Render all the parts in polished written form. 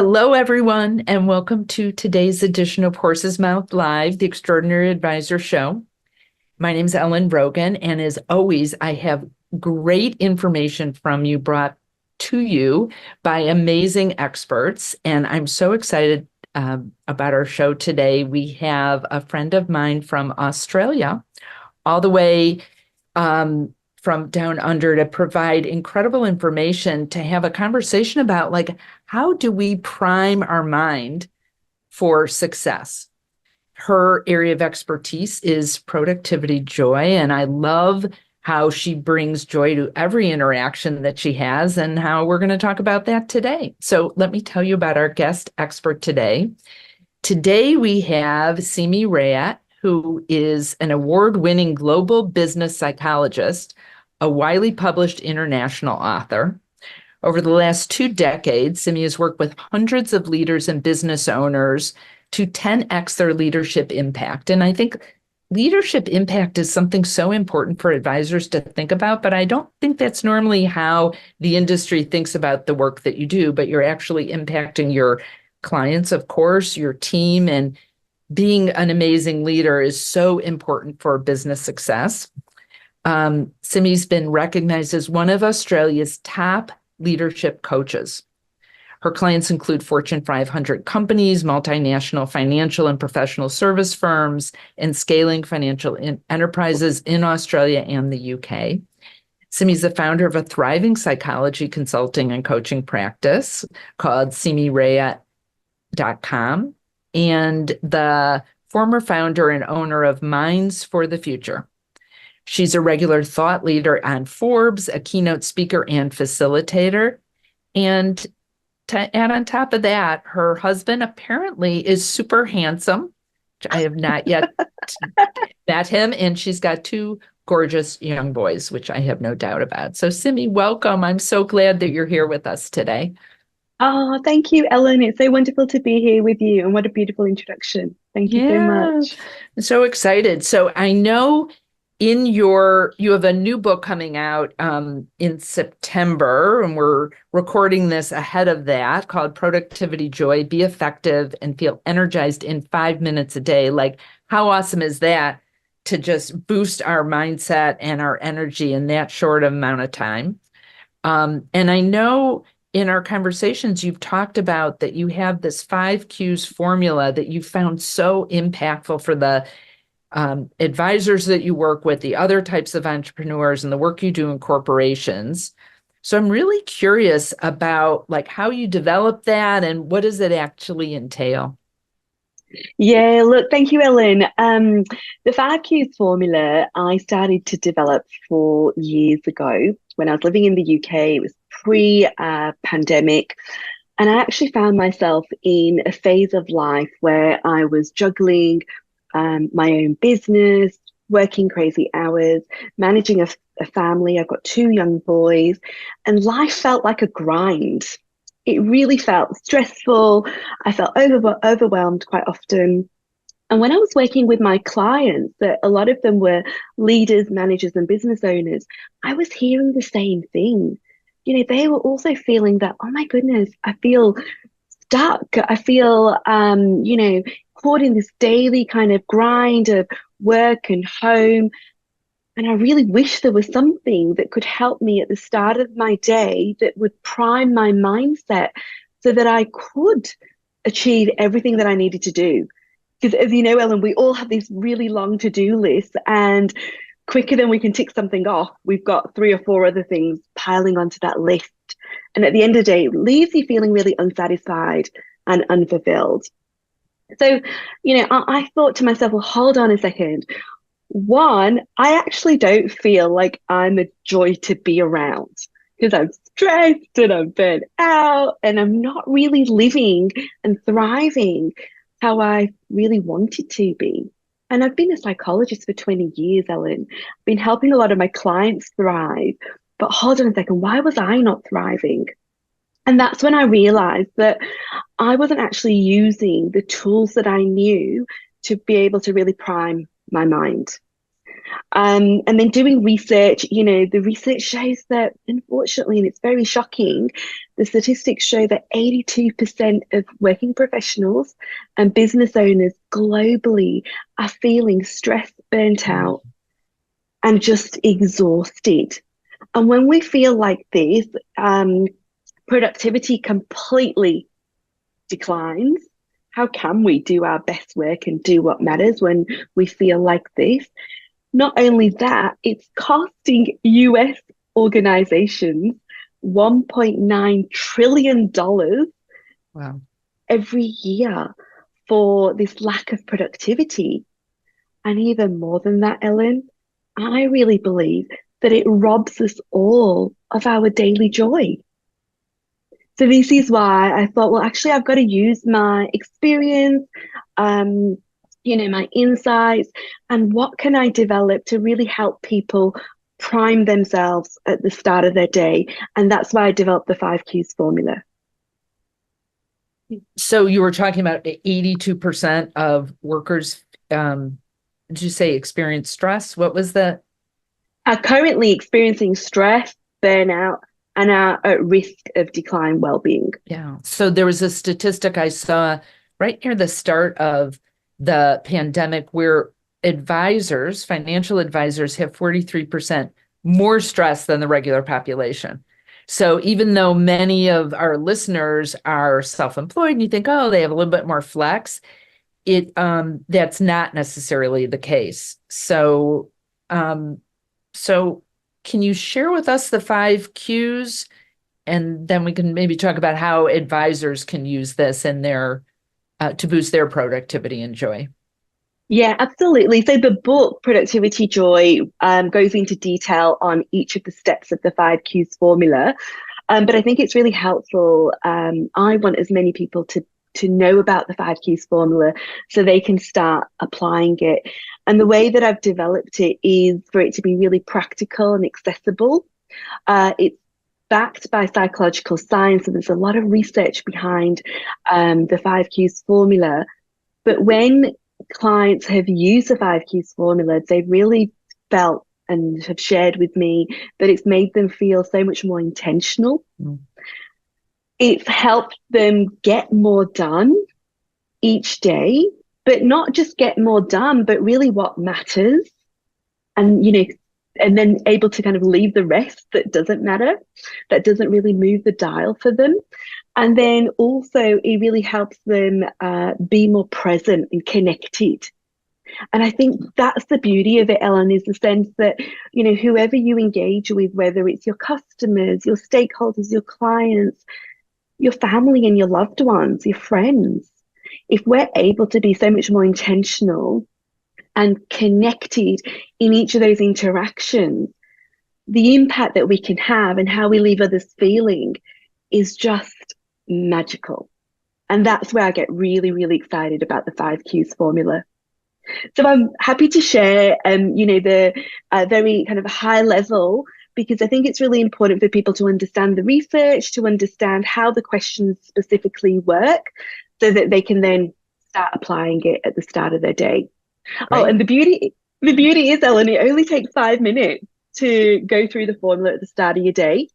Hello, everyone, and welcome to today's edition of Horse's Mouth Live, the Extraordinary Advisor Show. My name is Ellen Rogin, and as always, I have great information from you brought to you by amazing experts, and I'm so excited about our show today. We have a friend of mine from Australia, all the way from down under, to provide incredible information, to have a conversation about how do we prime our mind for success. Her area of expertise is productivity joy, and I love how she brings joy to every interaction that she has, and how we're going to talk about that today. So let me tell you about our guest expert today. Today we have Simi Rayat, who is an award-winning global business psychologist, a widely published international author. Over the last 2 decades, Simi has worked with hundreds of leaders and business owners to 10x their leadership impact. And I think leadership impact is something so important for advisors to think about, but I don't think that's normally how the industry thinks about the work that you do, but you're actually impacting your clients, of course, your team, and being an amazing leader is so important for business success. Simi's been recognized as one of Australia's top leadership coaches. Her clients include Fortune 500 companies, multinational financial and professional service firms, and scaling financial enterprises in Australia and the UK. Simi's the founder of a thriving psychology consulting and coaching practice called simirayat.com, and the former founder and owner of Minds for the Future. She's a regular thought leader on Forbes, a keynote speaker and facilitator. And to add on top of that, her husband apparently is super handsome, which I have not yet met him. And she's got 2 gorgeous young boys, which I have no doubt about. So Simi, welcome. I'm so glad that you're here with us today. Oh, thank you, Ellen. It's so wonderful to be here with you. And what a beautiful introduction. Thank you so much. I'm so excited. So I know you have a new book coming out in September, and we're recording this ahead of that, called Productivity Joy, Be Effective and Feel Energized in 5 minutes a day. How awesome is that, to just boost our mindset and our energy in that short amount of time? And I know in our conversations, you've talked about that you have this 5 Qs formula that you found so impactful for the advisors that you work with, the other types of entrepreneurs, and the work you do in corporations. So I'm really curious about how you develop that and what does it actually entail? Yeah, look, thank you, Ellen. The 5Qs formula I started to develop 4 years ago when I was living in the UK. It was pre-pandemic. And I actually found myself in a phase of life where I was juggling my own business, working crazy hours, managing a family. I've got 2 young boys, and life felt like a grind. It really felt stressful. I felt overwhelmed quite often. And when I was working with my clients, that a lot of them were leaders, managers, and business owners, I was hearing the same thing. They were also feeling that, oh my goodness, I feel stuck. I feel, caught in this daily kind of grind of work and home. And I really wish there was something that could help me at the start of my day that would prime my mindset so that I could achieve everything that I needed to do. Because as you know, Ellen, we all have these really long to-do lists, and quicker than we can tick something off, we've got 3 or 4 other things piling onto that list. And at the end of the day, it leaves you feeling really unsatisfied and unfulfilled. So, I thought to myself, well, hold on a second. One, I actually don't feel like I'm a joy to be around because I'm stressed and I'm burnt out and I'm not really living and thriving how I really wanted to be. And I've been a psychologist for 20 years, Ellen. I've been helping a lot of my clients thrive. But hold on a second, why was I not thriving? And that's when I realized that I wasn't actually using the tools that I knew to be able to really prime my mind. And then doing research, the research shows that, unfortunately, and it's very shocking, the statistics show that 82% of working professionals and business owners globally are feeling stressed, burnt out, and just exhausted. And when we feel like this, productivity completely declines. How can we do our best work and do what matters when we feel like this? Not only that, it's costing US organizations $1.9 trillion Wow. every year for this lack of productivity. And even more than that, Ellen, I really believe that it robs us all of our daily joy. So this is why I thought, well, actually, I've got to use my experience, um, my insights, and what can I develop to really help people prime themselves at the start of their day. And that's why I developed the 5 Qs formula. So you were talking about 82% of workers, did you say experience stress? What was the? Are currently experiencing stress, burnout, and are at risk of decline well-being. Yeah. So there was a statistic I saw right near the start of the pandemic where advisors, financial advisors, have 43% more stress than the regular population. So even though many of our listeners are self-employed and you think, oh, they have a little bit more flex, that's not necessarily the case. So can you share with us the 5 Qs? And then we can maybe talk about how advisors can use this in their to boost their productivity and joy. Yeah, absolutely. So the book Productivity Joy goes into detail on each of the steps of the 5 Qs formula. But I think it's really helpful. I want as many people to know about the 5 Qs formula so they can start applying it. And the way that I've developed it is for it to be really practical and accessible. It's backed by psychological science, and there's a lot of research behind the 5 Qs formula. But when clients have used the 5 Qs formula, they've really felt and have shared with me that it's made them feel so much more intentional. It's helped them get more done each day, but not just get more done, but really what matters. And, and then able to kind of leave the rest that doesn't matter, that doesn't really move the dial for them. And then also it really helps them be more present and connected. And I think that's the beauty of it, Ellen, is the sense that, whoever you engage with, whether it's your customers, your stakeholders, your clients, your family and your loved ones, your friends, if we're able to be so much more intentional and connected in each of those interactions, the impact that we can have and how we leave others feeling is just magical. And that's where I get really, really excited about the 5 Qs formula. So I'm happy to share, the very kind of high level, because I think it's really important for people to understand the research, to understand how the questions specifically work, so that they can then start applying it at the start of their day. Right. Oh, and the beauty is, Ellen, it only takes 5 minutes to go through the formula at the start of your day.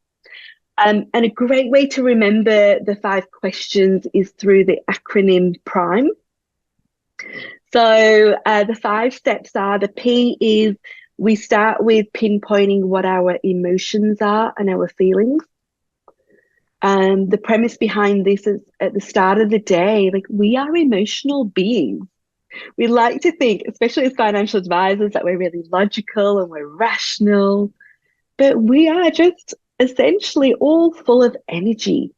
And a great way to remember the 5 questions is through the acronym PRIME. So the 5 steps are, the P is we start with pinpointing what our emotions are and our feelings. The premise behind this is at the start of the day, like, we are emotional beings. We like to think, especially as financial advisors, that we're really logical and we're rational, but we are just essentially all full of energy.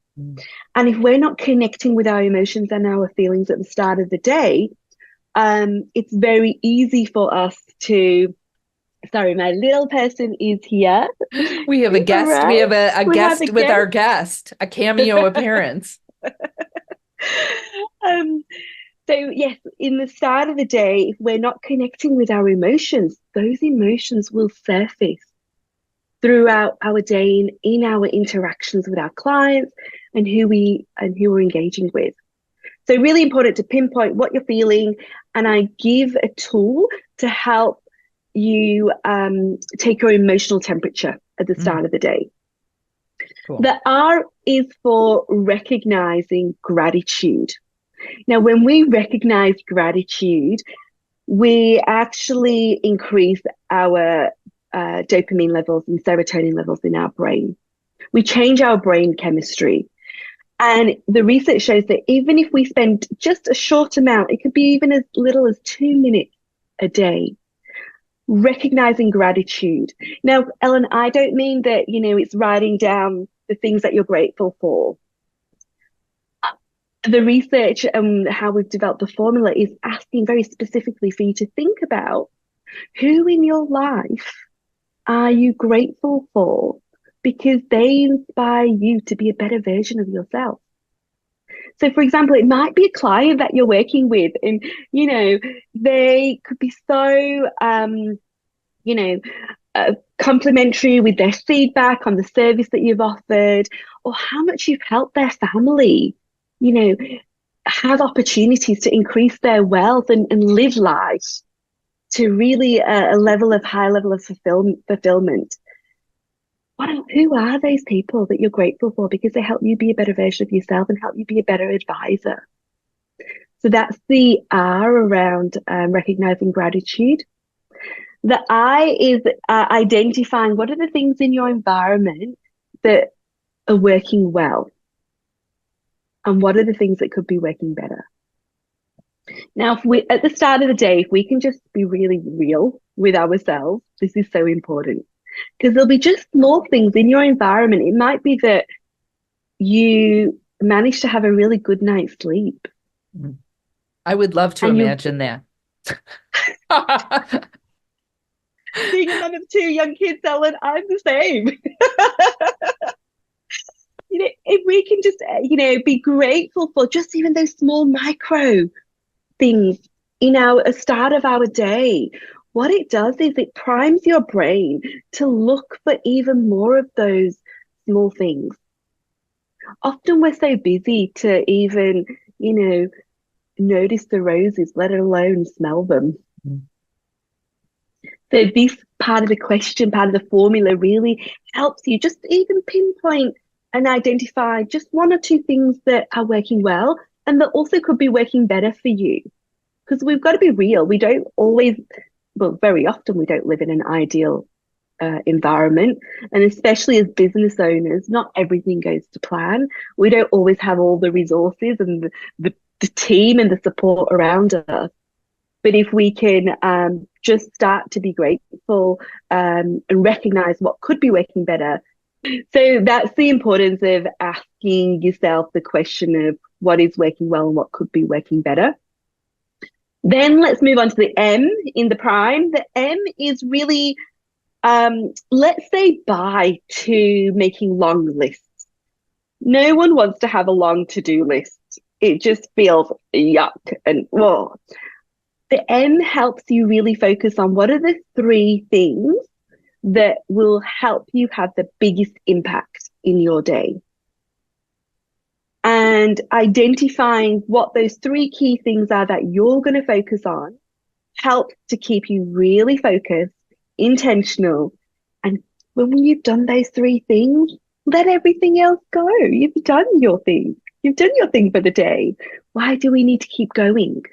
And if we're not connecting with our emotions and our feelings at the start of the day, it's very easy for us to, sorry, my little person is here. We have a guest. Right. We have a guest with our guest, a cameo appearance. So yes, in the start of the day, if we're not connecting with our emotions, those emotions will surface throughout our day in our interactions with our clients and who we're engaging with. So really important to pinpoint what you're feeling, and I give a tool to help you take your emotional temperature at the Mm, start of the day. cool. The R is for recognizing gratitude. Now, when we recognize gratitude, we actually increase our dopamine levels and serotonin levels in our brain. We change our brain chemistry. And the research shows that even if we spend just a short amount, it could be even as little as 2 minutes a day, recognizing gratitude. Now, Ellen, I don't mean that, it's writing down the things that you're grateful for. The research and how we've developed the formula is asking very specifically for you to think about who in your life are you grateful for, because they inspire you to be a better version of yourself. So, for example, it might be a client that you're working with, and they could be so you know, complimentary with their feedback on the service that you've offered, or how much you've helped their family, have opportunities to increase their wealth and live life to really a high level of fulfillment. Who are those people that you're grateful for because they help you be a better version of yourself and help you be a better advisor? So that's the R around recognizing gratitude. The I is identifying what are the things in your environment that are working well and what are the things that could be working better. Now, at the start of the day, if we can just be really real with ourselves, this is so important because there'll be just small things in your environment. It might be that you manage to have a really good night's sleep. I would love to And imagine that. being a mum of two young kids, Ellen, I'm the same. If we can just, be grateful for just even those small micro things in our start of our day, what it does is it primes your brain to look for even more of those small things. Often we're so busy to even, notice the roses, let alone smell them. Mm. So this part of the question, part of the formula really helps you just even pinpoint and identify just one or two things that are working well and that also could be working better for you. Because we've got to be real. We don't always, well, very often we don't live in an ideal environment. And especially as business owners, not everything goes to plan. We don't always have all the resources and the team and the support around us. But if we can just start to be grateful and recognize what could be working better. So that's the importance of asking yourself the question of what is working well and what could be working better. Then let's move on to the M in the prime. The M is really, let's say, bye to making long lists. No one wants to have a long to-do list. It just feels yuck and whoa. The M helps you really focus on what are the 3 things that will help you have the biggest impact in your day. And identifying what those 3 key things are that you're going to focus on helps to keep you really focused, intentional. And when you've done those 3 things, let everything else go. You've done your thing. You've done your thing for the day. Why do we need to keep going?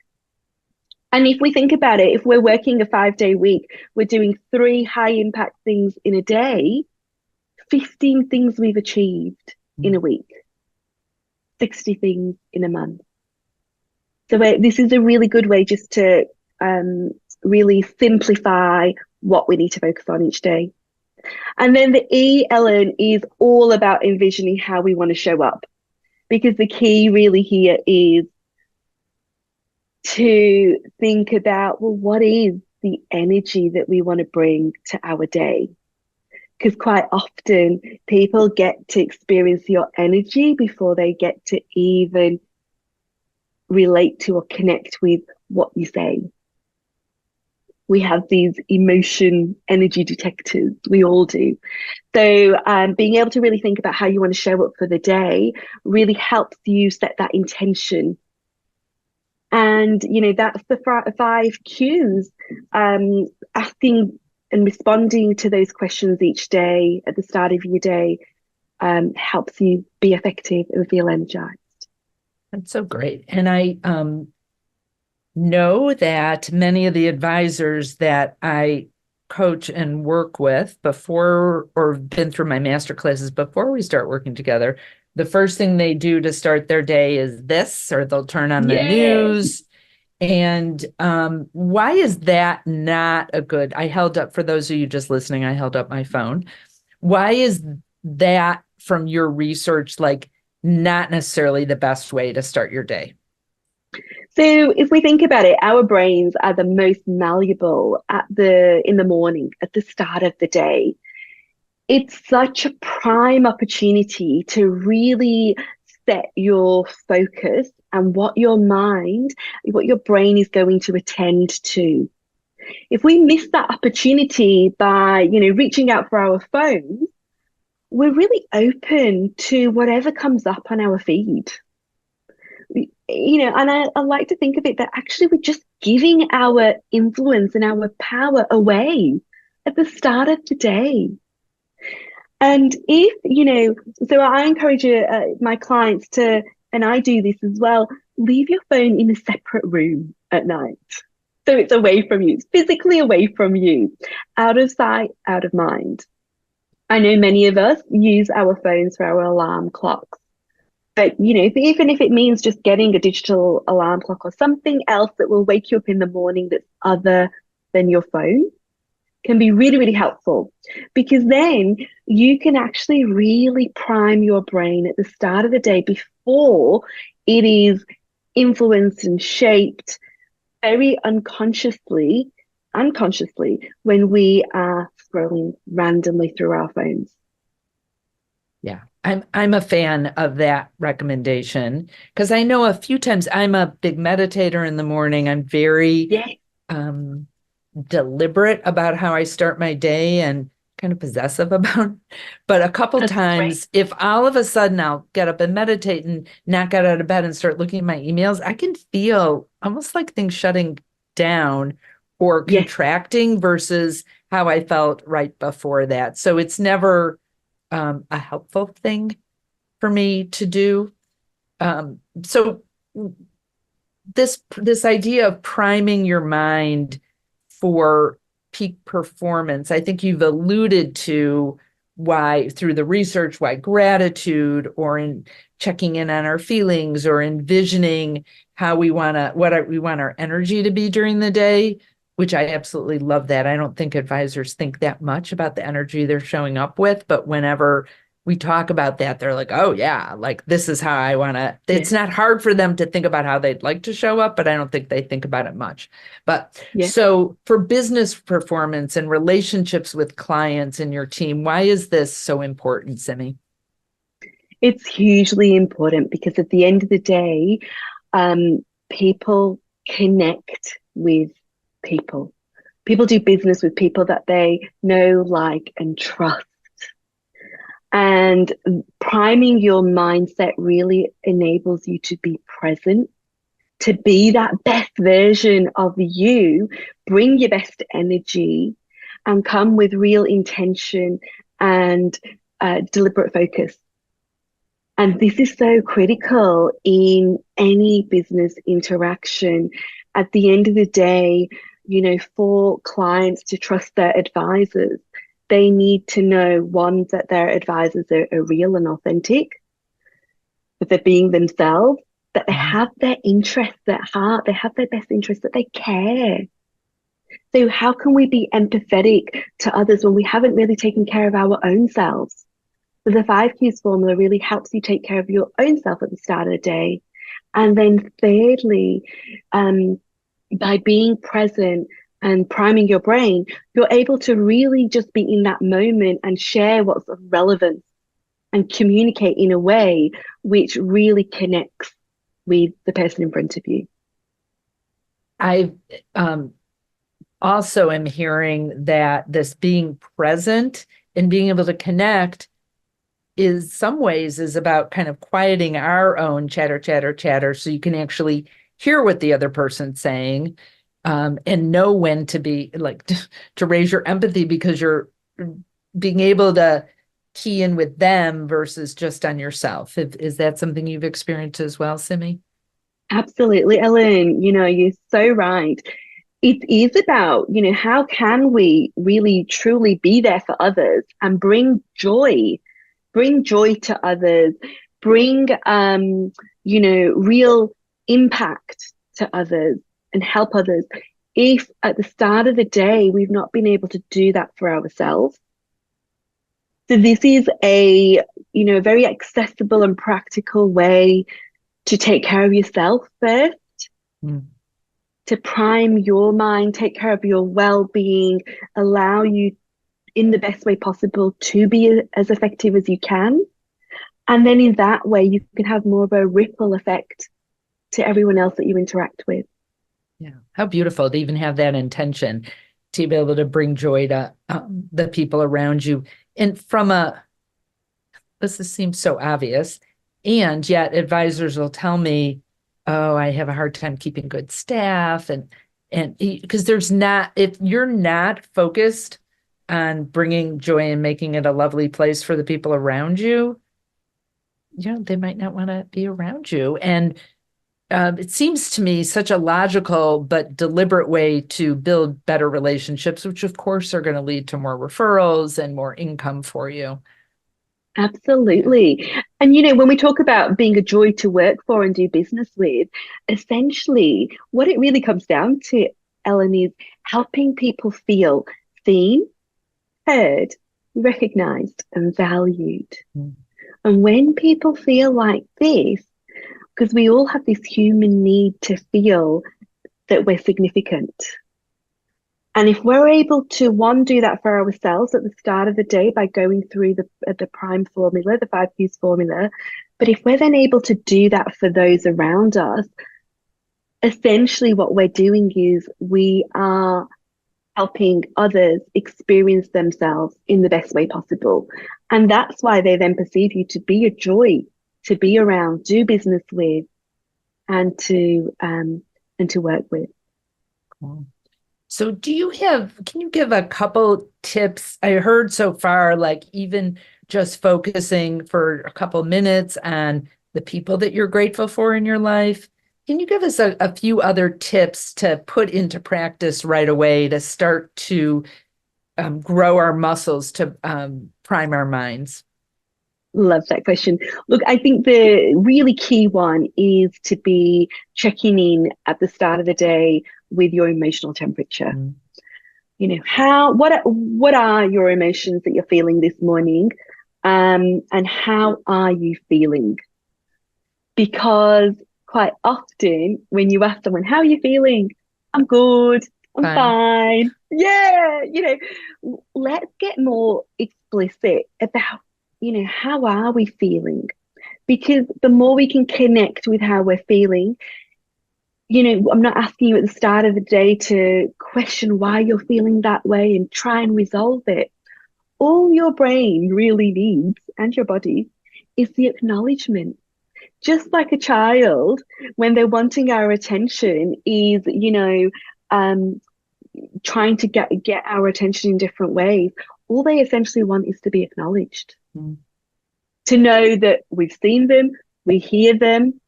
And if we think about it, if we're working a 5-day week, we're doing 3 high impact things in a day, 15 things we've achieved in a week, 60 things in a month. So this is a really good way just to really simplify what we need to focus on each day. And then the E, Ellen, is all about envisioning how we want to show up, because the key really here is to think about, well, what is the energy that we want to bring to our day? Because quite often people get to experience your energy before they get to even relate to or connect with what you say. We have these emotion energy detectors. We all do. So being able to really think about how you want to show up for the day really helps you set that intention And, that's the five cues. Asking and responding to those questions each day at the start of your day helps you be effective and feel energized. That's so great. And I know that many of the advisors that I coach and work with before, or been through my master classes before we start working together, the first thing they do to start their day is this, or they'll turn on the Yeah. news. And why is that not a good? I held up, for those of you just listening, I held up my phone. Why is that, from your research, like not necessarily the best way to start your day? So if we think about it, our brains are the most malleable in the morning, at the start of the day. It's such a prime opportunity to really set your focus and what your brain is going to attend to. If we miss that opportunity by, reaching out for our phones, we're really open to whatever comes up on our feed. And I like to think of it that actually we're just giving our influence and our power away at the start of the day. And so I encourage my clients to, and I do this as well, leave your phone in a separate room at night. So it's away from you, it's physically away from you, out of sight, out of mind. I know many of us use our phones for our alarm clocks. But, even if it means just getting a digital alarm clock or something else that will wake you up in the morning that's other than your phone, can be really, really helpful, because then you can actually really prime your brain at the start of the day before it is influenced and shaped very unconsciously when we are scrolling randomly through our phones. Yeah, I'm a fan of that recommendation, because I know a few times I'm a big meditator in the morning. I'm very Yeah, deliberate about how I start my day and kind of possessive about it. But a couple that's great. times, if all of a sudden I'll get up and meditate and not get out of bed and start looking at my emails, I can feel almost like things shutting down or Yes. contracting versus how I felt right before that. So it's never a helpful thing for me to do. So this idea of priming your mind for peak performance, I think you've alluded to why, through the research, why gratitude, or in checking in on our feelings, or envisioning how we want to, we want our energy to be during the day, which I absolutely love that. I don't think advisors think that much about the energy they're showing up with, but whenever we talk about that, they're like, oh yeah, like this is how I want to. Yeah. It's not hard for them to think about how they'd like to show up, but I don't think they think about it much. But Yeah. so for business performance and relationships with clients and your team, why is this so important, Simi? It's hugely important because at the end of the day, people connect with people. People do business with people that they know, like, and trust. And priming your mindset really enables you to be present, to be that best version of you, bring your best energy, and come with real intention and deliberate focus. And this is so critical in any business interaction. At the end of the day, for clients to trust their advisors, they need to know, one, that their advisors are real and authentic, that they're being themselves, that they have their interests at heart, they have their best interests, that they care. So how can we be empathetic to others when we haven't really taken care of our own selves? So the 5 Qs formula really helps you take care of your own self at the start of the day. And then thirdly, by being present and priming your brain, you're able to really just be in that moment and share what's of relevance and communicate in a way which really connects with the person in front of you. I also am hearing that this being present and being able to connect is some ways is about kind of quieting our own chatter, chatter, chatter, so you can actually hear what the other person's saying, and know when to be like to raise your empathy because you're being able to key in with them versus just on yourself. Is that something you've experienced as well, Simi? Absolutely, Ellen. You're so right. It is about, how can we really truly be there for others and bring joy to others, bring, real impact to others and help others. If at the start of the day, we've not been able to do that for ourselves. So this is a, very accessible and practical way to take care of yourself first, Mm. to prime your mind, take care of your well-being, allow you in the best way possible to be as effective as you can. And then in that way, you can have more of a ripple effect to everyone else that you interact with. Yeah. How beautiful to even have that intention to be able to bring joy to the people around you. And this seems so obvious, and yet advisors will tell me, oh, I have a hard time keeping good staff. And because if you're not focused on bringing joy and making it a lovely place for the people around you, they might not want to be around you. And it seems to me such a logical but deliberate way to build better relationships, which of course are going to lead to more referrals and more income for you. Absolutely. And, when we talk about being a joy to work for and do business with, essentially what it really comes down to, Ellen, is helping people feel seen, heard, recognized, and valued. Mm. And when people feel like this, because we all have this human need to feel that we're significant. And if we're able to, one, do that for ourselves at the start of the day by going through the prime formula, the 5 Qs formula, but if we're then able to do that for those around us, essentially what we're doing is we are helping others experience themselves in the best way possible. And that's why they then perceive you to be a joy, to be around, do business with, and to work with. Cool. So can you give a couple tips? I heard so far, like even just focusing for a couple minutes on the people that you're grateful for in your life. Can you give us a few other tips to put into practice right away to start to grow our muscles, to prime our minds? Love that question. Look, I think the really key one is to be checking in at the start of the day with your emotional temperature. Mm. What are your emotions that you're feeling this morning? And how are you feeling? Because quite often when you ask someone, how are you feeling? I'm good. I'm fine. Yeah. Let's get more explicit about, how are we feeling? Because the more we can connect with how we're feeling, I'm not asking you at the start of the day to question why you're feeling that way and try and resolve it. All your brain really needs, and your body, is the acknowledgement. Just like a child, when they're wanting our attention, is, trying to get our attention in different ways. All they essentially want is to be acknowledged. Mm. To know that we've seen them, we hear them,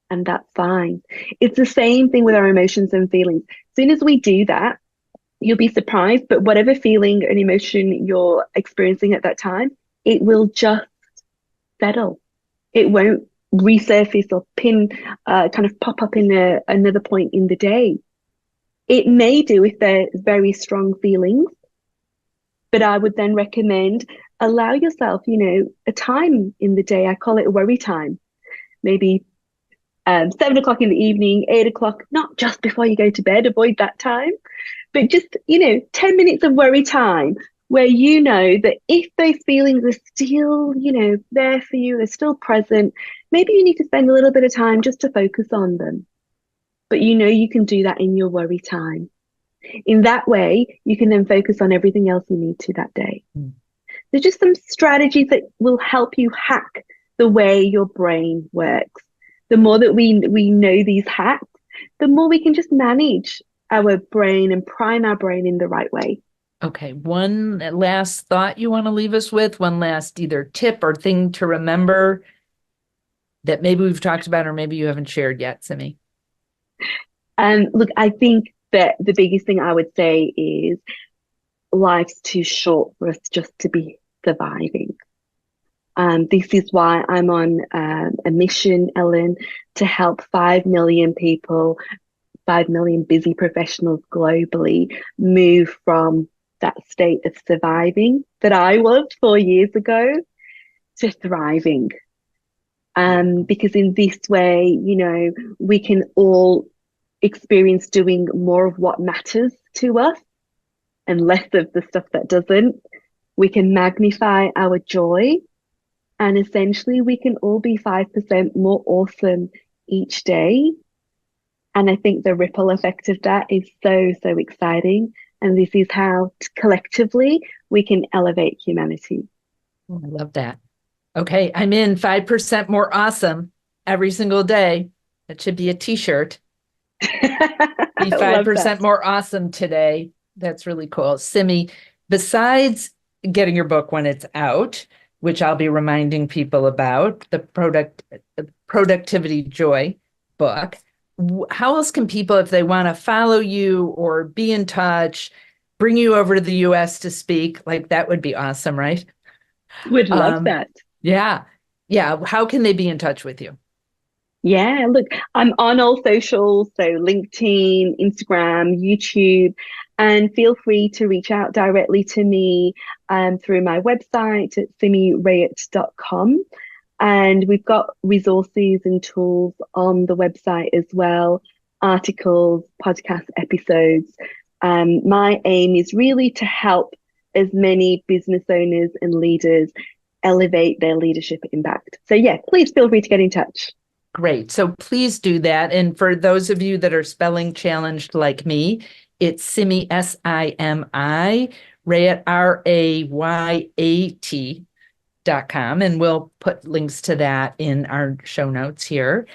and that's fine. It's the same thing with our emotions and feelings. As soon as we do that, you'll be surprised, but whatever feeling and emotion you're experiencing at that time, it will just settle. It won't resurface or kind of pop up in another point in the day. It may do if they're very strong feelings, but I would then recommend allow yourself, a time in the day. I call it a worry time. Maybe 7 o'clock in the evening, 8 o'clock, not just before you go to bed, avoid that time, but just, 10 minutes of worry time where you know that if those feelings are still, there for you, they're still present, maybe you need to spend a little bit of time just to focus on them. But you can do that in your worry time. In that way, you can then focus on everything else you need to that day. Mm. There's just some strategies that will help you hack the way your brain works. The more that we know these hacks, the more we can just manage our brain and prime our brain in the right way. Okay, one last thought you want to leave us with, one last either tip or thing to remember that maybe we've talked about or maybe you haven't shared yet, Simi. Look, I think that the biggest thing I would say is life's too short for us just to be surviving. This is why I'm on a mission, Ellen, to help 5 million people, 5 million busy professionals globally move from that state of surviving that I was 4 years ago to thriving. Because in this way, we can all experience doing more of what matters to us and less of the stuff that doesn't. We can magnify our joy, and essentially we can all be 5% more awesome each day. And I think the ripple effect of that is so, so exciting. And this is how collectively we can elevate humanity. Oh, I love that. Okay, I'm in 5% more awesome every single day. That should be a t-shirt. Be I love 5% that. more awesome today. That's really cool. Simi, besides getting your book when it's out, which I'll be reminding people about, the Productivity Joy book, how else can people, if they want to follow you or be in touch, bring you over to the US to speak? Like that would be awesome, right? Would love Um, that. yeah. Yeah. How can they be in touch with you? Yeah, look, I'm on all socials, so LinkedIn, Instagram, YouTube, and feel free to reach out directly to me through my website at simirayat.com. And we've got resources and tools on the website as well, articles, podcast episodes. My aim is really to help as many business owners and leaders elevate their leadership impact. So, yeah, please feel free to get in touch. Great. So please do that. And for those of you that are spelling challenged like me, it's Simi, Simi, Rayat, Rayat.com. And we'll put links to that in our show notes here.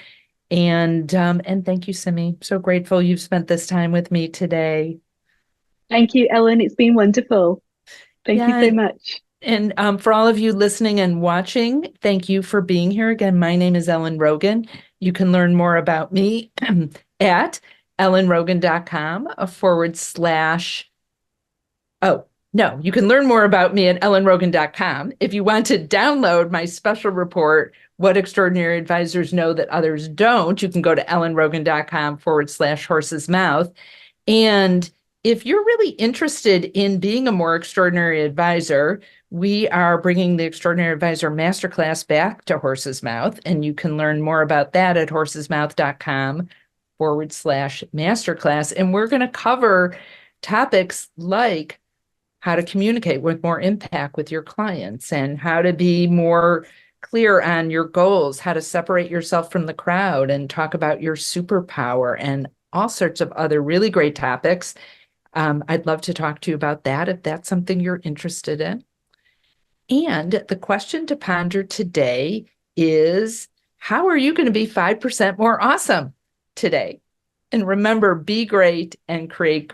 And thank you, Simi. So grateful you've spent this time with me today. Thank you, Ellen. It's been wonderful. Thank you so Yeah. much. And for all of you listening and watching, thank you for being here. Again, my name is Ellen Rogin. You can learn more about me at ellenrogin.com / oh, no, you can learn more about me at ellenrogin.com. If you want to download my special report, What Extraordinary Advisors Know That Others Don't, you can go to ellenrogin.com / horse's mouth. And if you're really interested in being a more extraordinary advisor, we are bringing the Extraordinary Advisor Masterclass back to Horse's Mouth, and you can learn more about that at horsesmouth.com / masterclass. And we're going to cover topics like how to communicate with more impact with your clients and how to be more clear on your goals, how to separate yourself from the crowd and talk about your superpower and all sorts of other really great topics. I'd love to talk to you about that if that's something you're interested in. And the question to ponder today is, how are you going to be 5% more awesome today? And remember, be great and create great.